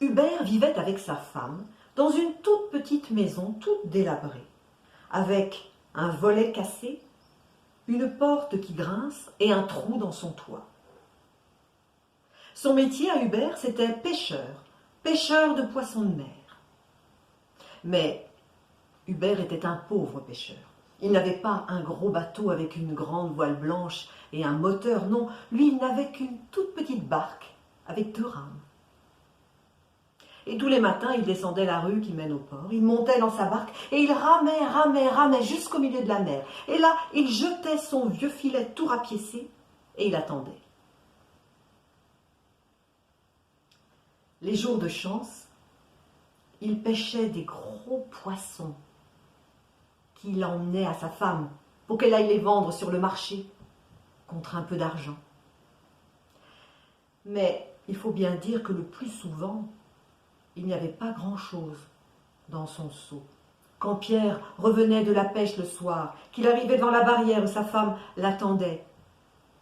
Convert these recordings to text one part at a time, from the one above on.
Hubert vivait avec sa femme dans une toute petite maison toute délabrée, avec un volet cassé, une porte qui grince et un trou dans son toit. Son métier à Hubert, c'était pêcheur de poissons de mer. Mais Hubert était un pauvre pêcheur. Il n'avait pas un gros bateau avec une grande voile blanche et un moteur, non, lui, il n'avait qu'une toute petite barque avec 2 rames. Et tous les matins, il descendait la rue qui mène au port, il montait dans sa barque et il ramait jusqu'au milieu de la mer. Et là, il jetait son vieux filet tout rapiécé et il attendait. Les jours de chance, il pêchait des gros poissons qu'il emmenait à sa femme pour qu'elle aille les vendre sur le marché contre un peu d'argent. Mais il faut bien dire que le plus souvent, il n'y avait pas grand-chose dans son seau. Quand Pierre revenait de la pêche le soir, qu'il arrivait devant la barrière où sa femme l'attendait,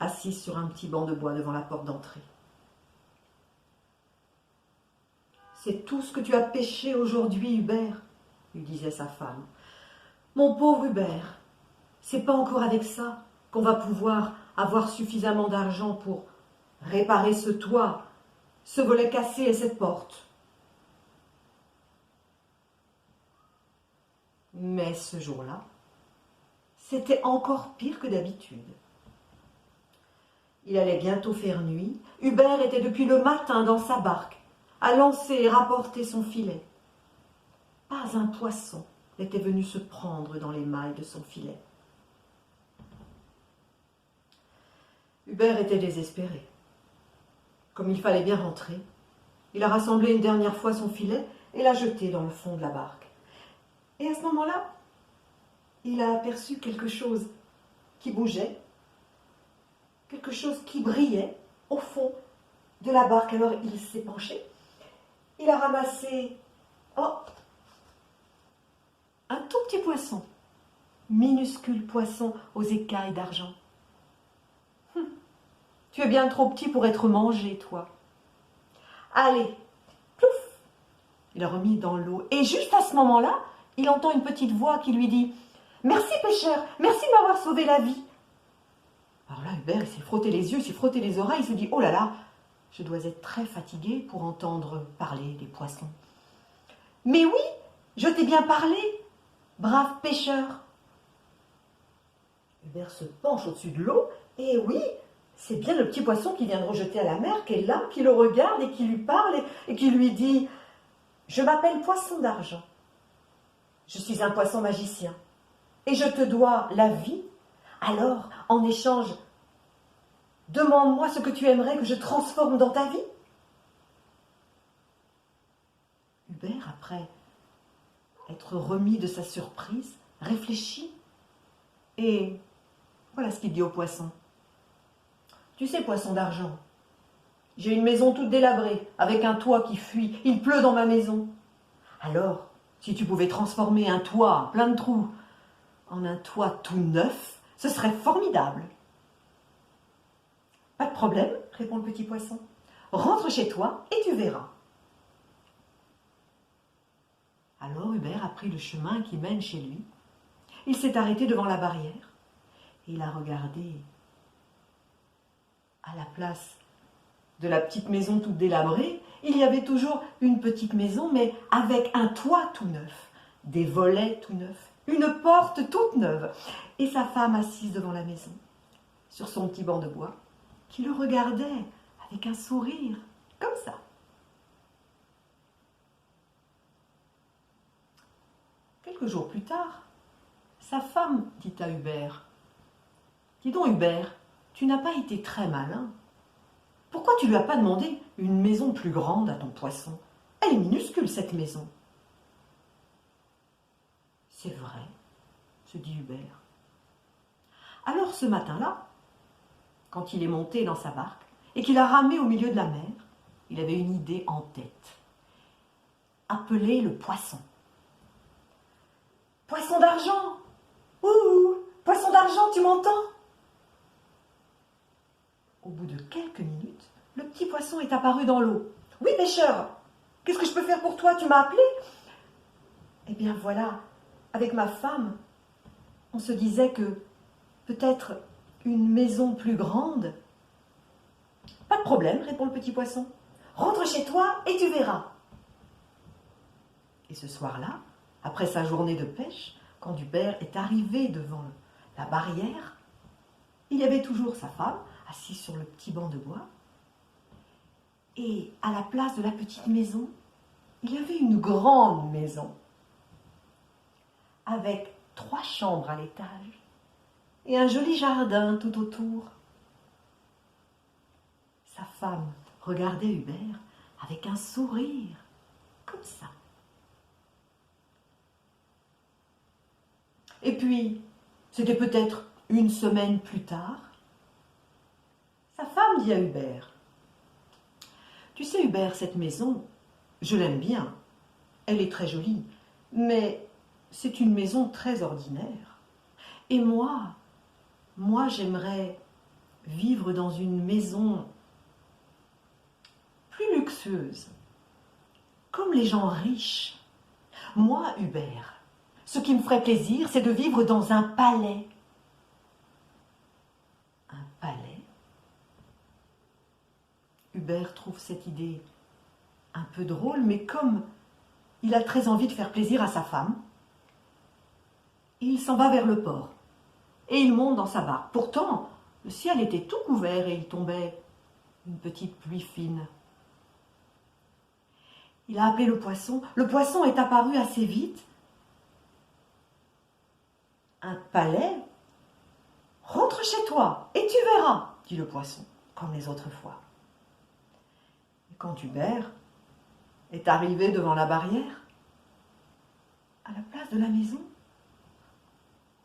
assise sur un petit banc de bois devant la porte d'entrée. « C'est tout ce que tu as pêché aujourd'hui, Hubert ?» lui disait sa femme. « Mon pauvre Hubert, c'est pas encore avec ça qu'on va pouvoir avoir suffisamment d'argent pour réparer ce toit, ce volet cassé et cette porte. » Mais ce jour-là, c'était encore pire que d'habitude. Il allait bientôt faire nuit. Hubert était depuis le matin dans sa barque, à lancer et rapporter son filet. Pas un poisson n'était venu se prendre dans les mailles de son filet. Hubert était désespéré. Comme il fallait bien rentrer, il a rassemblé une dernière fois son filet et l'a jeté dans le fond de la barque. Et à ce moment-là, il a aperçu quelque chose qui bougeait, quelque chose qui brillait au fond de la barque. Alors il s'est penché, il a ramassé un tout petit poisson, minuscule poisson aux écailles d'argent. Tu es bien trop petit pour être mangé, toi. Allez, plouf, il a remis dans l'eau. Et juste à ce moment-là, il entend une petite voix qui lui dit « Merci pêcheur, merci de m'avoir sauvé la vie !» Alors là, Hubert, il s'est frotté les yeux, il s'est frotté les oreilles, il se dit « Oh là là, je dois être très fatigué pour entendre parler des poissons. »« Mais oui, je t'ai bien parlé, brave pêcheur !» Hubert se penche au-dessus de l'eau, et oui, c'est bien le petit poisson qui vient de rejeter à la mer, qui est là, qui le regarde et qui lui parle et qui lui dit « Je m'appelle Poisson d'Argent. Je suis un poisson magicien et je te dois la vie. Alors, en échange, demande-moi ce que tu aimerais que je transforme dans ta vie. » Hubert, après être remis de sa surprise, réfléchit et voilà ce qu'il dit au poisson. « Tu sais, poisson d'argent, j'ai une maison toute délabrée, avec un toit qui fuit, il pleut dans ma maison. Alors, si tu pouvais transformer un toit plein de trous en un toit tout neuf, ce serait formidable. »« Pas de problème, répond le petit poisson. Rentre chez toi et tu verras. » Alors Hubert a pris le chemin qui mène chez lui. Il s'est arrêté devant la barrière et il a regardé à la place de la petite maison toute délabrée. Il y avait toujours une petite maison, mais avec un toit tout neuf, des volets tout neufs, une porte toute neuve, et sa femme assise devant la maison, sur son petit banc de bois, qui le regardait avec un sourire, comme ça. Quelques jours plus tard, sa femme dit à Hubert « Dis donc Hubert, tu n'as pas été très malin. Pourquoi tu lui as pas demandé une maison plus grande à ton poisson? Elle est minuscule, cette maison. » « C'est vrai, » se dit Hubert. Alors ce matin-là, quand il est monté dans sa barque et qu'il a ramé au milieu de la mer, il avait une idée en tête. Appeler le poisson. « Poisson d'argent! Ouh! Poisson d'argent, tu m'entends ?» Au bout de quelques minutes, le petit poisson est apparu dans l'eau. « Oui, pêcheur, Qu'est-ce que je peux faire pour toi? Tu m'as appelé? Eh bien voilà, avec ma femme, on se disait que peut-être une maison plus grande. Pas de problème, répond le petit poisson. Rentre chez toi et tu verras. Et ce soir-là, après sa journée de pêche, quand Hubert est arrivé devant la barrière, il y avait toujours sa femme assise sur le petit banc de bois. Et à la place de la petite maison, il y avait une grande maison avec 3 chambres à l'étage et un joli jardin tout autour. Sa femme regardait Hubert avec un sourire, comme ça. Et puis, c'était peut-être une semaine plus tard, sa femme dit à Hubert, « Tu sais Hubert, cette maison, je l'aime bien, elle est très jolie, mais c'est une maison très ordinaire. Et moi j'aimerais vivre dans une maison plus luxueuse, comme les gens riches. Moi, Hubert, ce qui me ferait plaisir, c'est de vivre dans un palais. » Un palais? Hubert trouve cette idée un peu drôle, mais comme il a très envie de faire plaisir à sa femme, il s'en va vers le port et il monte dans sa barque. Pourtant, le ciel était tout couvert et il tombait une petite pluie fine. Il a appelé le poisson est apparu assez vite. Un palais? Rentre chez toi et tu verras, dit le poisson, comme les autres fois. Et quand Hubert est arrivé devant la barrière, à la place de la maison,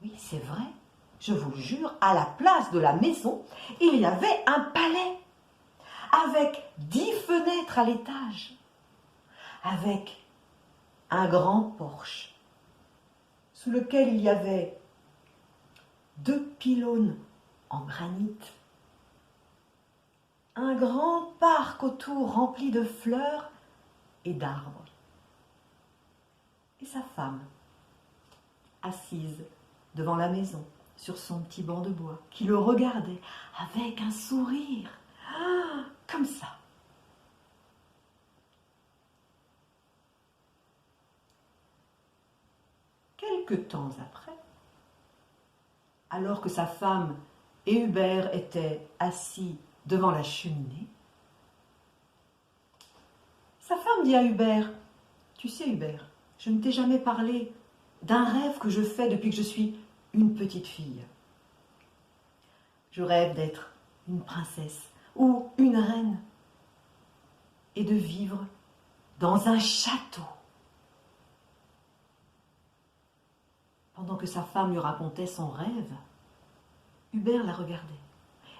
oui, c'est vrai, je vous le jure, à la place de la maison, il y avait un palais avec 10 fenêtres à l'étage, avec un grand porche sous lequel il y avait 2 pylônes en granit, un grand parc autour rempli de fleurs et d'arbres, et sa femme assise devant la maison sur son petit banc de bois qui le regardait avec un sourire, comme ça. Quelque temps après, alors que sa femme et Hubert étaient assis devant la cheminée, sa femme dit à Hubert, « Tu sais Hubert, je ne t'ai jamais parlé d'un rêve que je fais depuis que je suis une petite fille. Je rêve d'être une princesse ou une reine et de vivre dans un château. » Pendant que sa femme lui racontait son rêve, Hubert la regardait.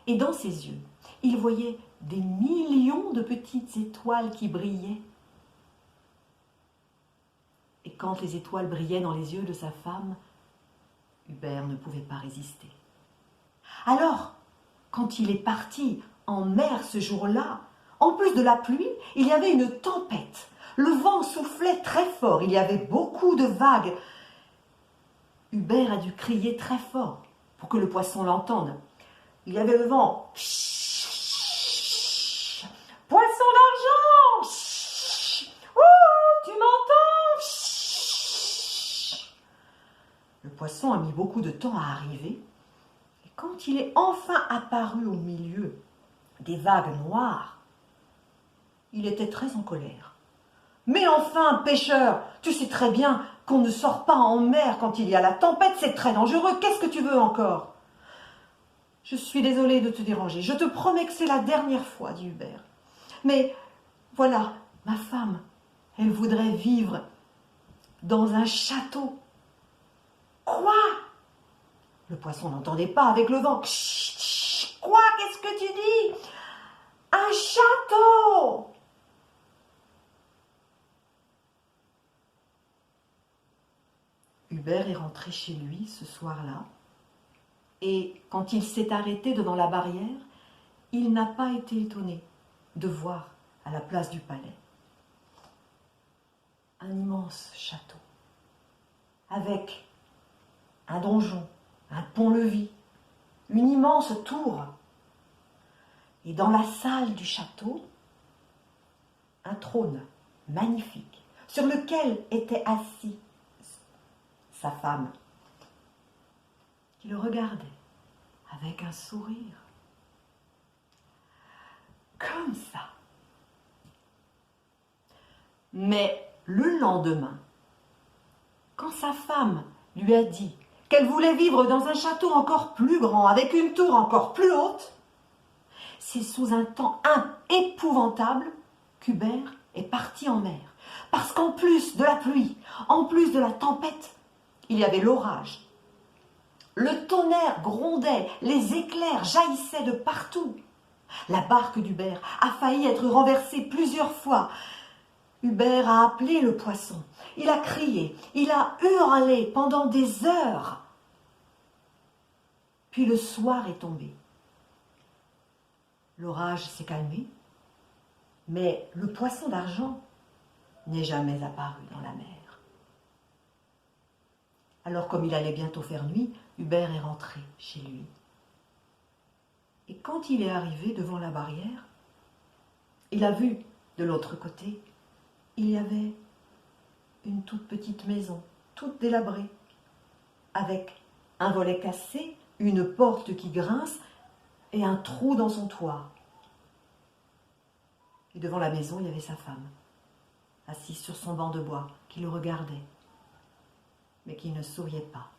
Et dans ses yeux, il voyait des millions de petites étoiles qui brillaient. Et quand les étoiles brillaient dans les yeux de sa femme, Hubert ne pouvait pas résister. Alors, quand il est parti en mer ce jour-là, en plus de la pluie, il y avait une tempête. Le vent soufflait très fort, il y avait beaucoup de vagues. Hubert a dû crier très fort pour que le poisson l'entende. Il y avait le vent. Poisson d'argent! Tu m'entends? Le poisson a mis beaucoup de temps à arriver. Et quand il est enfin apparu au milieu des vagues noires, il était très en colère. « Mais enfin, pêcheur, tu sais très bien qu'on ne sort pas en mer quand il y a la tempête, c'est très dangereux, qu'est-ce que tu veux encore ?»« Je suis désolée de te déranger, je te promets que c'est la dernière fois, dit Hubert. Mais voilà, ma femme, elle voudrait vivre dans un château. » « Quoi ?» Le poisson n'entendait pas avec le vent. « Quoi? Qu'est-ce que tu dis? Un château !» Hubert est rentré chez lui ce soir-là, et quand il s'est arrêté devant la barrière, il n'a pas été étonné de voir à la place du palais un immense château, avec un donjon, un pont-levis, une immense tour. Et dans la salle du château, un trône magnifique, sur lequel était assis sa femme, qui le regardait avec un sourire. Comme ça. Mais le lendemain, quand sa femme lui a dit qu'elle voulait vivre dans un château encore plus grand, avec une tour encore plus haute, c'est sous un temps épouvantable qu'Hubert est parti en mer. Parce qu'en plus de la pluie, en plus de la tempête, il y avait l'orage. Le tonnerre grondait, les éclairs jaillissaient de partout. La barque d'Hubert a failli être renversée plusieurs fois. Hubert a appelé le poisson, il a crié, il a hurlé pendant des heures. Puis le soir est tombé. L'orage s'est calmé, mais le poisson d'argent n'est jamais apparu dans la mer. Alors, comme il allait bientôt faire nuit, Hubert est rentré chez lui. Et quand il est arrivé devant la barrière, il a vu de l'autre côté, il y avait une toute petite maison, toute délabrée, avec un volet cassé, une porte qui grince et un trou dans son toit. Et devant la maison, il y avait sa femme, assise sur son banc de bois, qui le regardait, mais qui ne souriait pas.